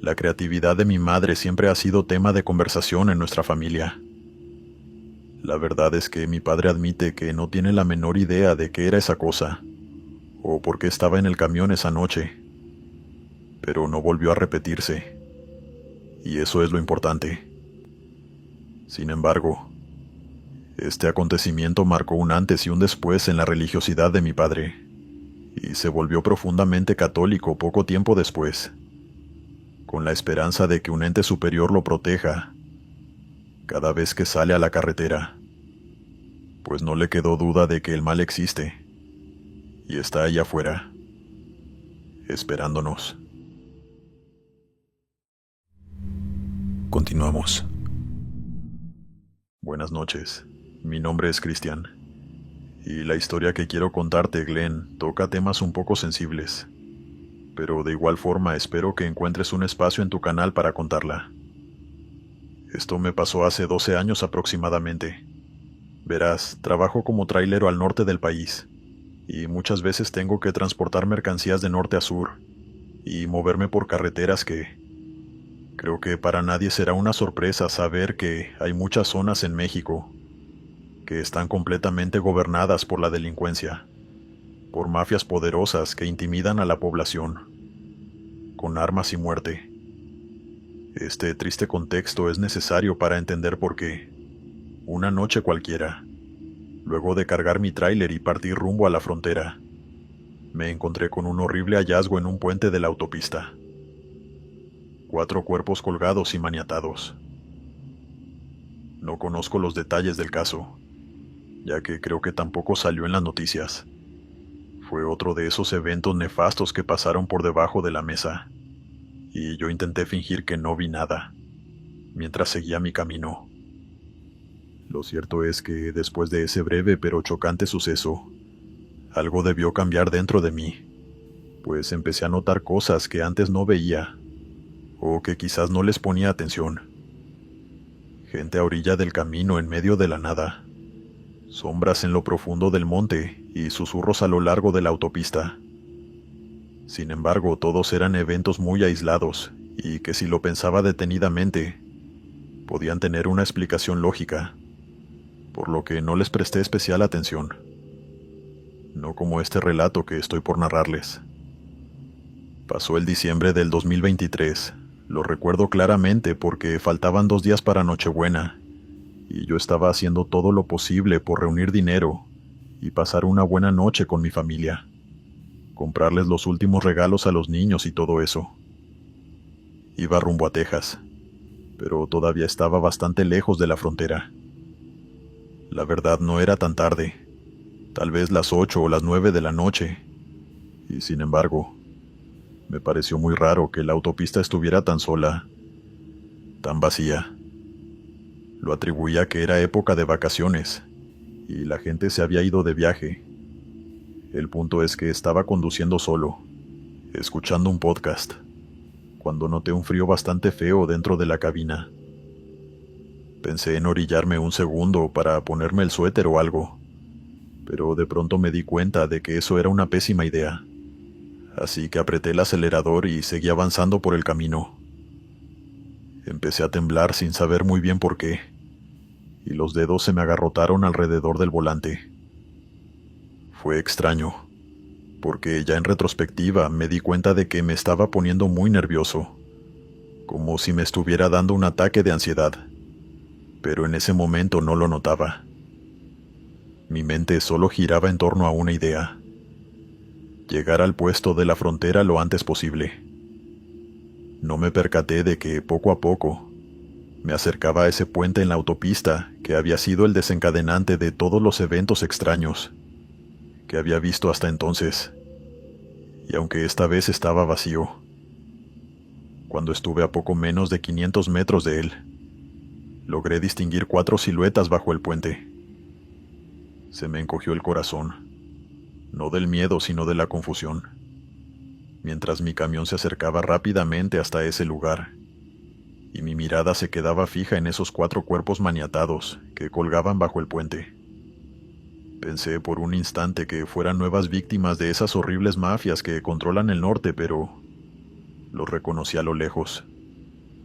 La creatividad de mi madre siempre ha sido tema de conversación en nuestra familia. La verdad es que mi padre admite que no tiene la menor idea de qué era esa cosa, o por qué estaba en el camión esa noche, pero no volvió a repetirse, y eso es lo importante. Sin embargo, este acontecimiento marcó un antes y un después en la religiosidad de mi padre, y se volvió profundamente católico poco tiempo después, con la esperanza de que un ente superior lo proteja cada vez que sale a la carretera, pues no le quedó duda de que el mal existe, y está allá afuera, esperándonos. Continuamos. Buenas noches, mi nombre es Cristian, y la historia que quiero contarte, Glenn, toca temas un poco sensibles, pero de igual forma espero que encuentres un espacio en tu canal para contarla. Esto me pasó hace 12 años aproximadamente. Verás, trabajo como trailero al norte del país, y muchas veces tengo que transportar mercancías de norte a sur, y moverme por carreteras que... Creo que para nadie será una sorpresa saber que hay muchas zonas en México que están completamente gobernadas por la delincuencia, por mafias poderosas que intimidan a la población, con armas y muerte. Este triste contexto es necesario para entender por qué, una noche cualquiera, luego de cargar mi tráiler y partir rumbo a la frontera, me encontré con un horrible hallazgo en un puente de la autopista. 4 cuerpos colgados y maniatados. No conozco los detalles del caso, ya que creo que tampoco salió en las noticias. Fue otro de esos eventos nefastos que pasaron por debajo de la mesa, y yo intenté fingir que no vi nada, mientras seguía mi camino. Lo cierto es que después de ese breve pero chocante suceso, algo debió cambiar dentro de mí, pues empecé a notar cosas que antes no veía, o que quizás no les ponía atención. Gente a orilla del camino en medio de la nada, sombras en lo profundo del monte y susurros a lo largo de la autopista. Sin embargo, todos eran eventos muy aislados y que si lo pensaba detenidamente, podían tener una explicación lógica, por lo que no les presté especial atención. No como este relato que estoy por narrarles. Pasó el diciembre del 2023, lo recuerdo claramente porque faltaban 2 días para Nochebuena, y yo estaba haciendo todo lo posible por reunir dinero y pasar una buena noche con mi familia. Comprarles los últimos regalos a los niños y todo eso. Iba rumbo a Texas, pero todavía estaba bastante lejos de la frontera. La verdad no era tan tarde, tal vez las 8 o las 9 de la noche, y sin embargo, me pareció muy raro que la autopista estuviera tan sola, tan vacía. Lo atribuía a que era época de vacaciones, y la gente se había ido de viaje. El punto es que estaba conduciendo solo, escuchando un podcast, cuando noté un frío bastante feo dentro de la cabina. Pensé en orillarme un segundo para ponerme el suéter o algo, pero de pronto me di cuenta de que eso era una pésima idea, así que apreté el acelerador y seguí avanzando por el camino. Empecé a temblar sin saber muy bien por qué, y los dedos se me agarrotaron alrededor del volante. Fue extraño, porque ya en retrospectiva me di cuenta de que me estaba poniendo muy nervioso, como si me estuviera dando un ataque de ansiedad, pero en ese momento no lo notaba. Mi mente solo giraba en torno a una idea: llegar al puesto de la frontera lo antes posible. No me percaté de que poco a poco me acercaba a ese puente en la autopista que había sido el desencadenante de todos los eventos extraños que había visto hasta entonces, y aunque esta vez estaba vacío. Cuando estuve a poco menos de 500 metros de él, logré distinguir 4 siluetas bajo el puente. Se me encogió el corazón, no del miedo sino de la confusión, mientras mi camión se acercaba rápidamente hasta ese lugar, y mi mirada se quedaba fija en esos 4 cuerpos maniatados que colgaban bajo el puente. Pensé por un instante que fueran nuevas víctimas de esas horribles mafias que controlan el norte, pero los reconocí a lo lejos,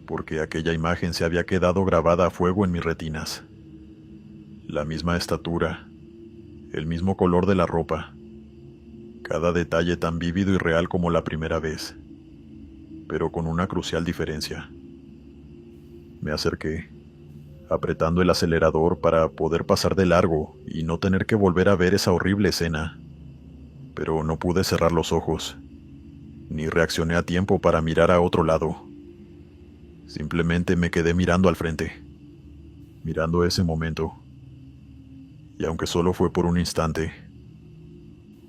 porque aquella imagen se había quedado grabada a fuego en mis retinas. La misma estatura, el mismo color de la ropa, cada detalle tan vívido y real como la primera vez, pero con una crucial diferencia. Me acerqué, apretando el acelerador para poder pasar de largo y no tener que volver a ver esa horrible escena, pero no pude cerrar los ojos, ni reaccioné a tiempo para mirar a otro lado. Simplemente me quedé mirando al frente, mirando ese momento. Y aunque solo fue por un instante,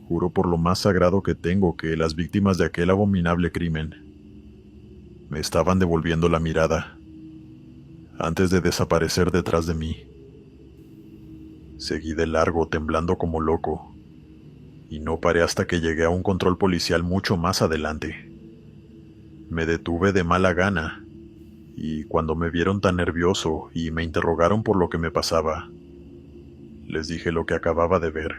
juro por lo más sagrado que tengo que las víctimas de aquel abominable crimen me estaban devolviendo la mirada antes de desaparecer detrás de mí. Seguí de largo temblando como loco, y no paré hasta que llegué a un control policial mucho más adelante. Me detuve de mala gana, y cuando me vieron tan nervioso y me interrogaron por lo que me pasaba, les dije lo que acababa de ver.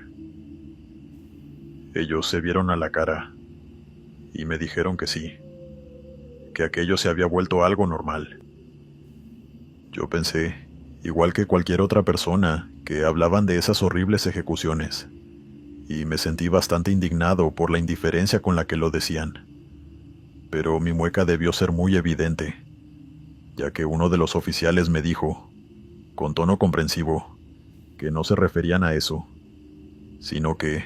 Ellos se vieron a la cara, y me dijeron que sí, que aquello se había vuelto algo normal. Yo pensé, igual que cualquier otra persona, que hablaban de esas horribles ejecuciones, y me sentí bastante indignado por la indiferencia con la que lo decían. Pero mi mueca debió ser muy evidente, ya que uno de los oficiales me dijo, con tono comprensivo, que no se referían a eso, sino que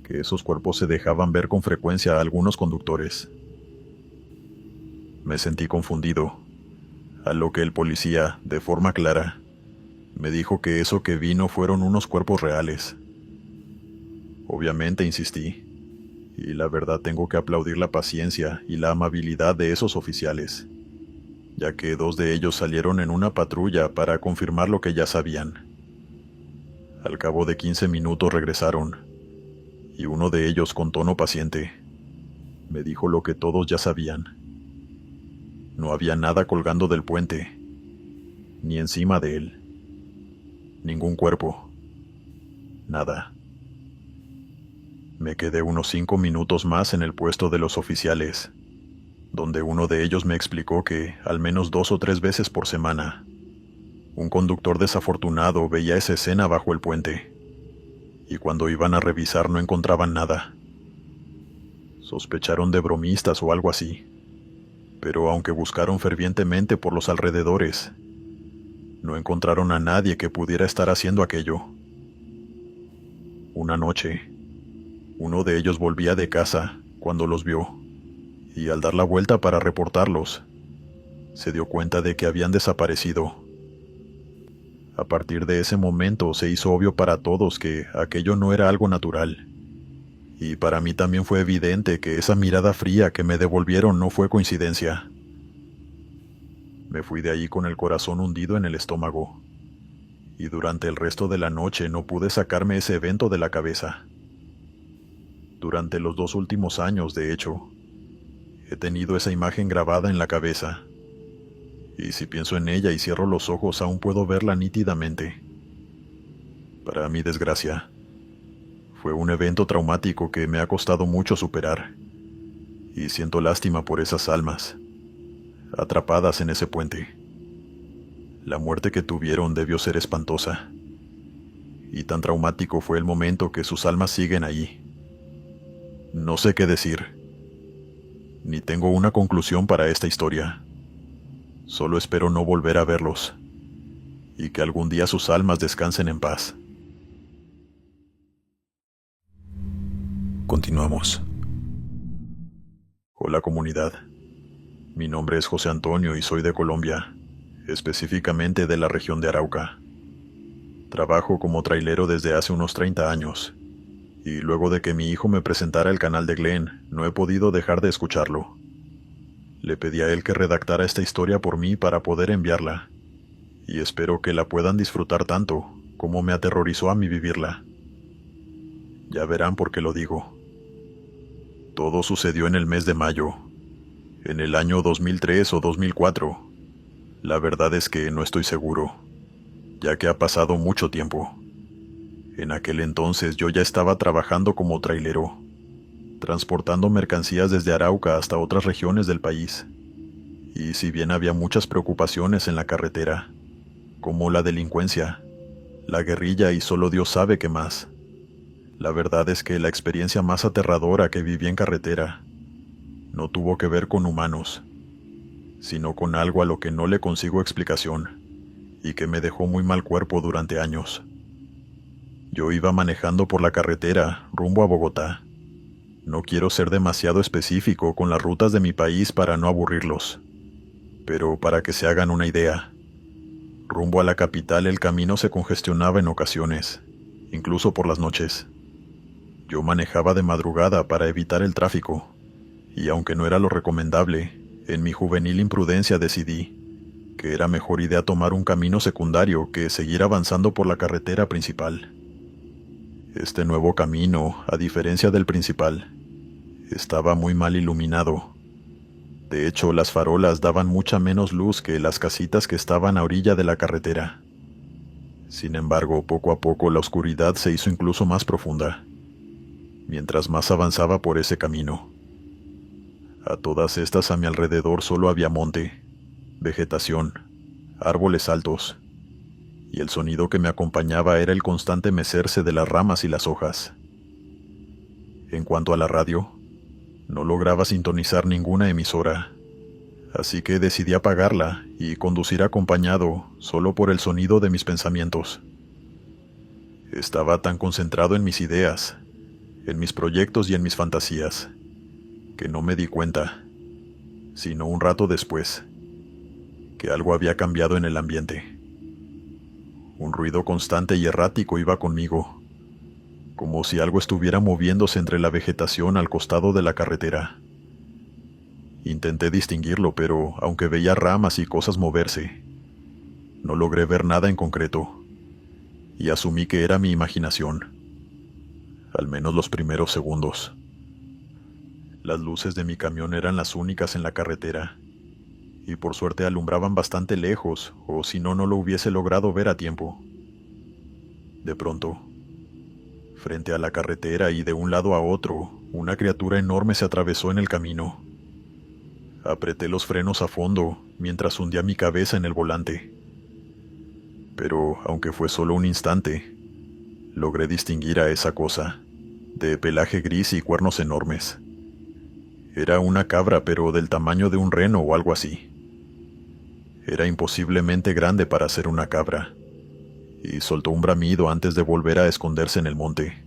esos cuerpos se dejaban ver con frecuencia a algunos conductores. Me sentí confundido, a lo que el policía, de forma clara, me dijo que eso que vi no fueron unos cuerpos reales. Obviamente insistí, y la verdad tengo que aplaudir la paciencia y la amabilidad de esos oficiales, ya que 2 de ellos salieron en una patrulla para confirmar lo que ya sabían. Al cabo de 15 minutos regresaron, y uno de ellos, con tono paciente, me dijo lo que todos ya sabían. No había nada colgando del puente, ni encima de él. Ningún cuerpo. Nada. Me quedé unos 5 minutos más en el puesto de los oficiales, donde uno de ellos me explicó que, al menos 2 o 3 veces por semana, un conductor desafortunado veía esa escena bajo el puente, y cuando iban a revisar no encontraban nada. Sospecharon de bromistas o algo así, pero aunque buscaron fervientemente por los alrededores, no encontraron a nadie que pudiera estar haciendo aquello. Una noche, uno de ellos volvía de casa cuando los vio, y al dar la vuelta para reportarlos, se dio cuenta de que habían desaparecido. A partir de ese momento se hizo obvio para todos que aquello no era algo natural, y para mí también fue evidente que esa mirada fría que me devolvieron no fue coincidencia. Me fui de allí con el corazón hundido en el estómago, y durante el resto de la noche no pude sacarme ese evento de la cabeza. Durante los 2 últimos años, de hecho, he tenido esa imagen grabada en la cabeza, y si pienso en ella y cierro los ojos aún puedo verla nítidamente. Para mi desgracia, fue un evento traumático que me ha costado mucho superar, y siento lástima por esas almas, atrapadas en ese puente. La muerte que tuvieron debió ser espantosa, y tan traumático fue el momento que sus almas siguen allí. No sé qué decir, ni tengo una conclusión para esta historia. Solo espero no volver a verlos, y que algún día sus almas descansen en paz. Continuamos. Hola comunidad. Mi nombre es José Antonio y soy de Colombia, específicamente de la región de Arauca. Trabajo como trailero desde hace unos 30 años, y luego de que mi hijo me presentara el canal de Glenn, no he podido dejar de escucharlo. Le pedí a él que redactara esta historia por mí para poder enviarla, y espero que la puedan disfrutar tanto como me aterrorizó a mí vivirla. Ya verán por qué lo digo. Todo sucedió en el mes de mayo, en el año 2003 o 2004. La verdad es que no estoy seguro, ya que ha pasado mucho tiempo. En aquel entonces yo ya estaba trabajando como trailero, transportando mercancías desde Arauca hasta otras regiones del país. Y si bien había muchas preocupaciones en la carretera, como la delincuencia, la guerrilla y solo Dios sabe qué más, la verdad es que la experiencia más aterradora que viví en carretera no tuvo que ver con humanos, sino con algo a lo que no le consigo explicación y que me dejó muy mal cuerpo durante años. Yo iba manejando por la carretera rumbo a Bogotá. No quiero ser demasiado específico con las rutas de mi país para no aburrirlos, pero para que se hagan una idea, rumbo a la capital el camino se congestionaba en ocasiones, incluso por las noches. Yo manejaba de madrugada para evitar el tráfico, y aunque no era lo recomendable, en mi juvenil imprudencia decidí que era mejor idea tomar un camino secundario que seguir avanzando por la carretera principal. Este nuevo camino, a diferencia del principal, estaba muy mal iluminado. De hecho, las farolas daban mucha menos luz que las casitas que estaban a orilla de la carretera. Sin embargo, poco a poco la oscuridad se hizo incluso más profunda, mientras más avanzaba por ese camino. A todas estas a mi alrededor solo había monte, vegetación, árboles altos, y el sonido que me acompañaba era el constante mecerse de las ramas y las hojas. En cuanto a la radio, no lograba sintonizar ninguna emisora, así que decidí apagarla y conducir acompañado solo por el sonido de mis pensamientos. Estaba tan concentrado en mis ideas, en mis proyectos y en mis fantasías, que no me di cuenta, sino un rato después, que algo había cambiado en el ambiente. Un ruido constante y errático iba conmigo, como si algo estuviera moviéndose entre la vegetación al costado de la carretera. Intenté distinguirlo, pero aunque veía ramas y cosas moverse, no logré ver nada en concreto, y asumí que era mi imaginación, al menos los primeros segundos. Las luces de mi camión eran las únicas en la carretera, y por suerte alumbraban bastante lejos, o si no, no lo hubiese logrado ver a tiempo. De pronto, frente a la carretera y de un lado a otro, una criatura enorme se atravesó en el camino. Apreté los frenos a fondo mientras hundía mi cabeza en el volante. Pero, aunque fue solo un instante, logré distinguir a esa cosa, de pelaje gris y cuernos enormes. Era una cabra, pero del tamaño de un reno o algo así. Era imposiblemente grande para ser una cabra, y soltó un bramido antes de volver a esconderse en el monte.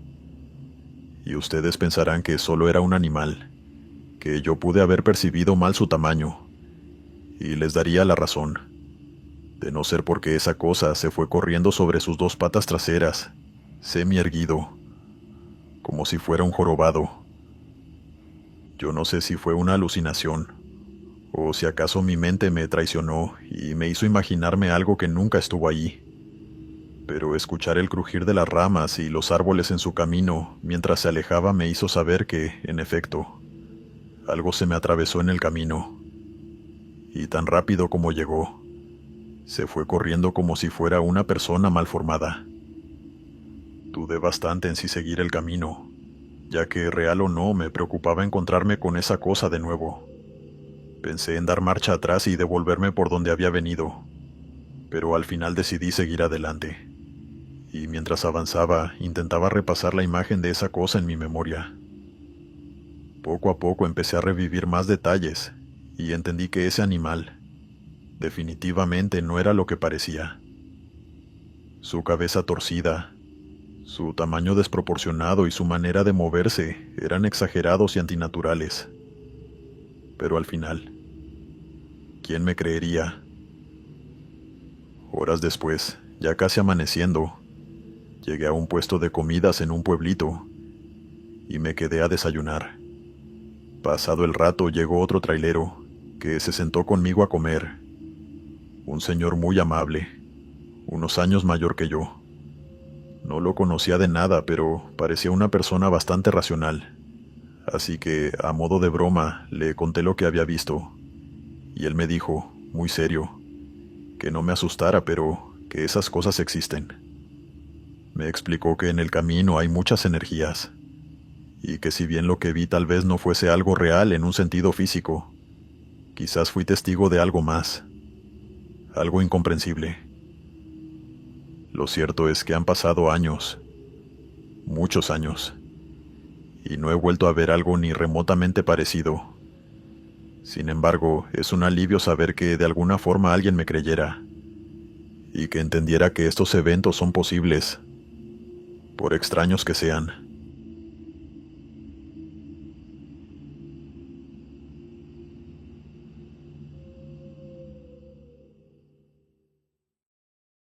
Y ustedes pensarán que solo era un animal, que yo pude haber percibido mal su tamaño, y les daría la razón, de no ser porque esa cosa se fue corriendo sobre sus dos patas traseras, semi-erguido, como si fuera un jorobado. Yo no sé si fue una alucinación, o si acaso mi mente me traicionó y me hizo imaginarme algo que nunca estuvo allí. Pero escuchar el crujir de las ramas y los árboles en su camino mientras se alejaba me hizo saber que, en efecto, algo se me atravesó en el camino. Y tan rápido como llegó, se fue corriendo como si fuera una persona mal formada. Dudé bastante en si seguir el camino, ya que, real o no, me preocupaba encontrarme con esa cosa de nuevo. Pensé en dar marcha atrás y devolverme por donde había venido, pero al final decidí seguir adelante. Y mientras avanzaba, intentaba repasar la imagen de esa cosa en mi memoria. Poco a poco empecé a revivir más detalles, y entendí que ese animal definitivamente no era lo que parecía. Su cabeza torcida, su tamaño desproporcionado y su manera de moverse eran exagerados y antinaturales. Pero al final, ¿quién me creería? Horas después, ya casi amaneciendo, llegué a un puesto de comidas en un pueblito y me quedé a desayunar. Pasado el rato llegó otro trailero que se sentó conmigo a comer. Un señor muy amable, unos años mayor que yo. No lo conocía de nada, pero parecía una persona bastante racional. Así que, a modo de broma, le conté lo que había visto. Y él me dijo, muy serio, que no me asustara, pero que esas cosas existen. Me explicó que en el camino hay muchas energías, y que si bien lo que vi tal vez no fuese algo real en un sentido físico, quizás fui testigo de algo más, algo incomprensible. Lo cierto es que han pasado años, muchos años, y no he vuelto a ver algo ni remotamente parecido. Sin embargo, es un alivio saber que de alguna forma alguien me creyera, y que entendiera que estos eventos son posibles, por extraños que sean.